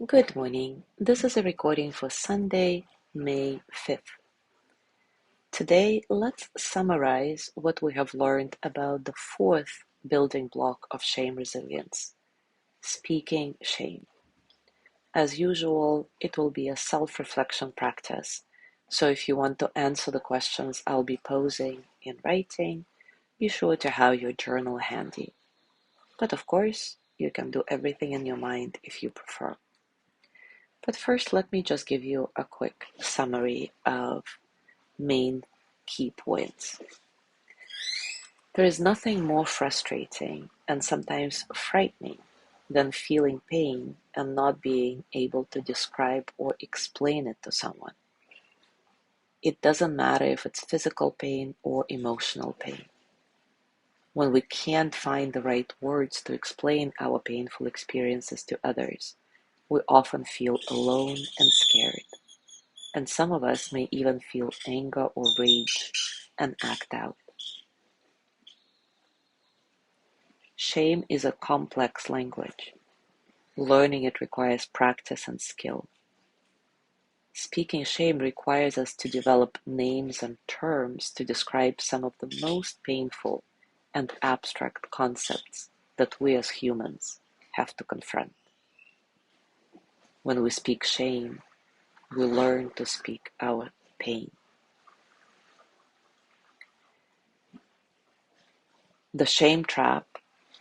Good morning. This is a recording for Sunday, May 5th. Today, let's summarize what we have learned about the fourth building block of shame resilience, speaking shame. As usual, it will be a self-reflection practice. So if you want to answer the questions I'll be posing in writing, be sure to have your journal handy. But of course, you can do everything in your mind if you prefer. But first, let me just give you a quick summary of main key points. There is nothing more frustrating and sometimes frightening than feeling pain and not being able to describe or explain it to someone. It doesn't matter if it's physical pain or emotional pain. When we can't find the right words to explain our painful experiences to others, we often feel alone and scared. And some of us may even feel anger or rage and act out. Shame is a complex language. Learning it requires practice and skill. Speaking shame requires us to develop names and terms to describe some of the most painful and abstract concepts that we as humans have to confront. When we speak shame, we learn to speak our pain. The shame trap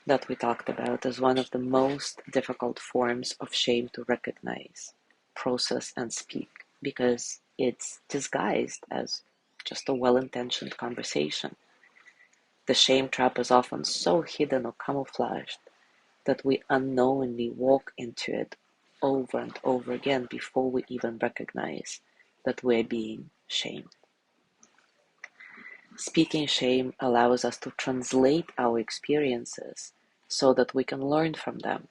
that we talked about is one of the most difficult forms of shame to recognize, process, and speak because it's disguised as just a well-intentioned conversation. The shame trap is often so hidden or camouflaged that we unknowingly walk into it over and over again before we even recognize that we're being shamed. Speaking shame allows us to translate our experiences so that we can learn from them.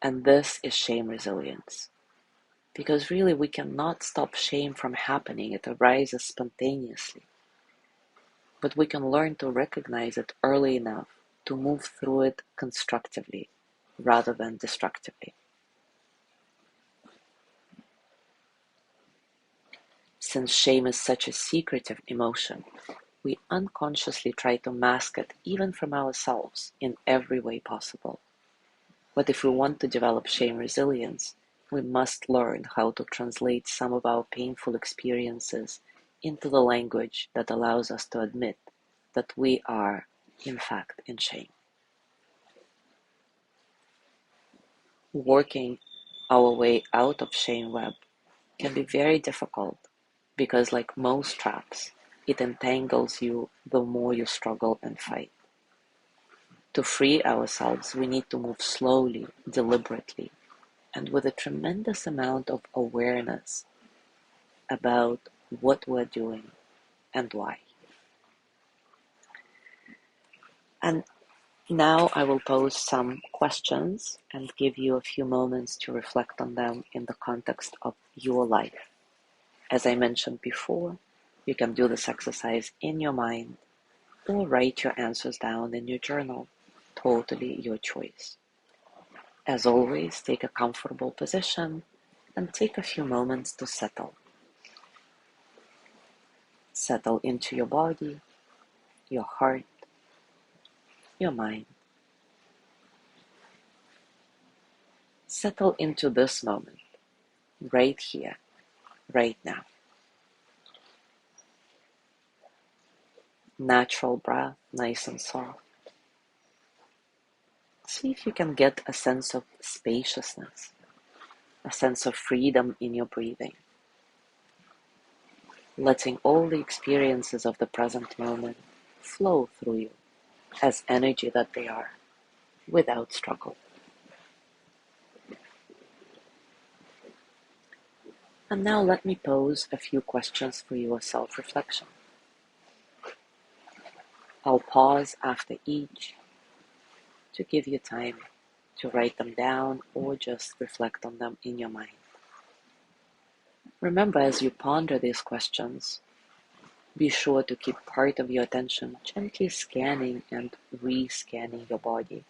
And this is shame resilience. Because really we cannot stop shame from happening, it arises spontaneously. But we can learn to recognize it early enough to move through it constructively rather than destructively. Since shame is such a secretive emotion, we unconsciously try to mask it even from ourselves in every way possible. But if we want to develop shame resilience, we must learn how to translate some of our painful experiences into the language that allows us to admit that we are, in fact, in shame. Working our way out of shame web can be very difficult because, like most traps, it entangles you the more you struggle and fight. To free ourselves, we need to move slowly, deliberately, and with a tremendous amount of awareness about what we're doing and why. And now I will pose some questions and give you a few moments to reflect on them in the context of your life. As I mentioned before, you can do this exercise in your mind or write your answers down in your journal. Totally your choice. As always, take a comfortable position and take a few moments to settle. Settle into your body, your heart, your mind. Settle into this moment, right here, right now. Natural breath, nice and soft. See if you can get a sense of spaciousness, a sense of freedom in your breathing. Letting all the experiences of the present moment flow through you as energy that they are, without struggle. And now let me pose a few questions for your self-reflection. I'll pause after each to give you time to write them down or just reflect on them in your mind. Remember, as you ponder these questions, be sure to keep part of your attention gently scanning and re-scanning your body,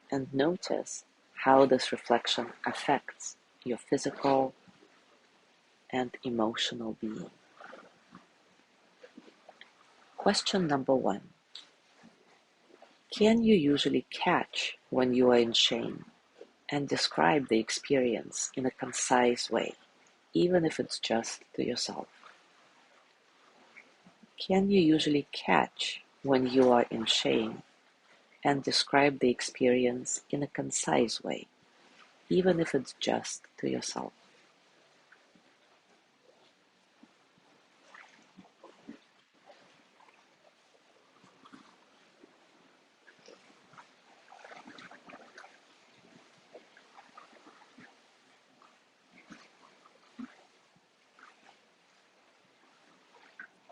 and notice how this reflection affects your physical and emotional being. Question number 1. Can you usually catch when you are in shame and describe the experience in a concise way, even if it's just to yourself? Can you usually catch when you are in shame and describe the experience in a concise way, even if it's just to yourself?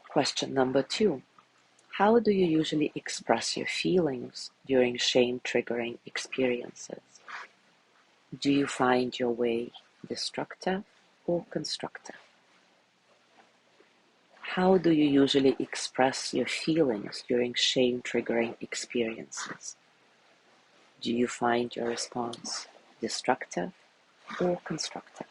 Question number 2. How do you usually express your feelings during shame-triggering experiences? Do you find your way destructive or constructive? How do you usually express your feelings during shame-triggering experiences? Do you find your response destructive or constructive?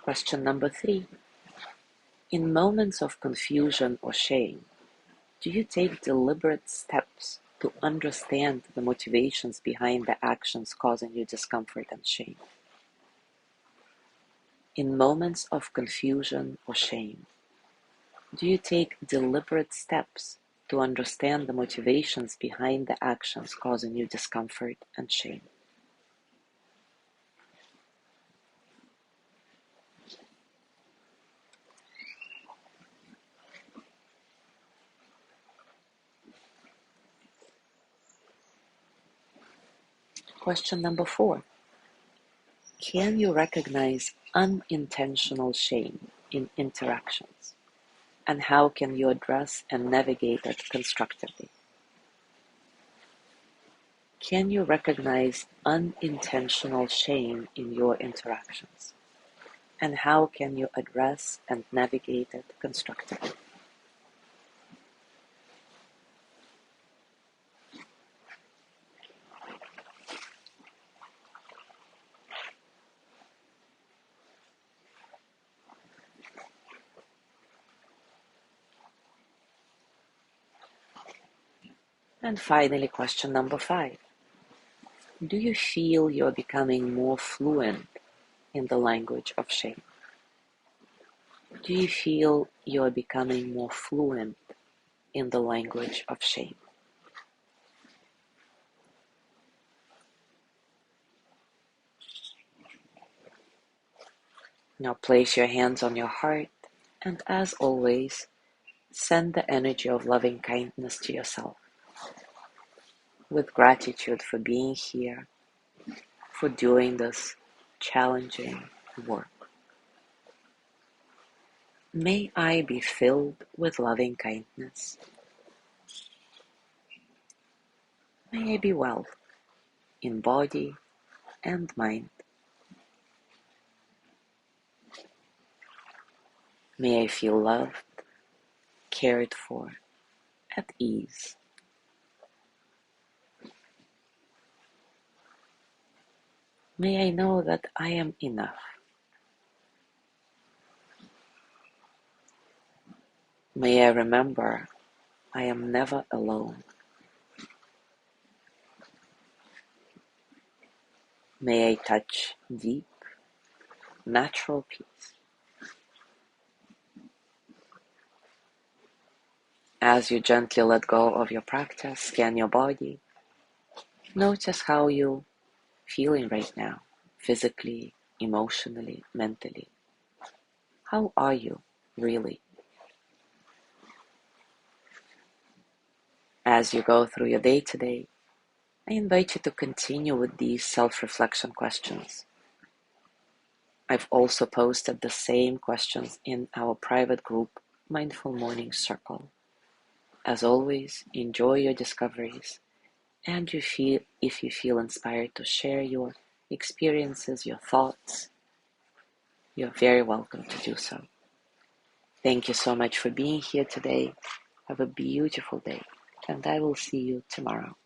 Question number 3. In moments of confusion or shame, do you take deliberate steps to understand the motivations behind the actions causing you discomfort and shame? In moments of confusion or shame, do you take deliberate steps to understand the motivations behind the actions causing you discomfort and shame? Question number 4. Can you recognize unintentional shame in interactions? And how can you address and navigate it constructively? Can you recognize unintentional shame in your interactions? And how can you address and navigate it constructively? And finally, question number 5. Do you feel you're becoming more fluent in the language of shame? Do you feel you're becoming more fluent in the language of shame? Now place your hands on your heart, and as always, send the energy of loving kindness to yourself, with gratitude for being here, for doing this challenging work. May I be filled with loving kindness. May I be well in body and mind. May I feel loved, cared for, at ease. May I know that I am enough. May I remember I am never alone. May I touch deep, natural peace. As you gently let go of your practice, scan your body. Notice how you're feeling right now, physically, emotionally, mentally. How are you, really? As you go through your day today, I invite you to continue with these self-reflection questions. I've also posted the same questions in our private group, Mindful Morning Circle. As always, enjoy your discoveries, and if you feel inspired to share your experiences, your thoughts, you're very welcome to do so. Thank you so much for being here today. Have a beautiful day, and I will see you tomorrow.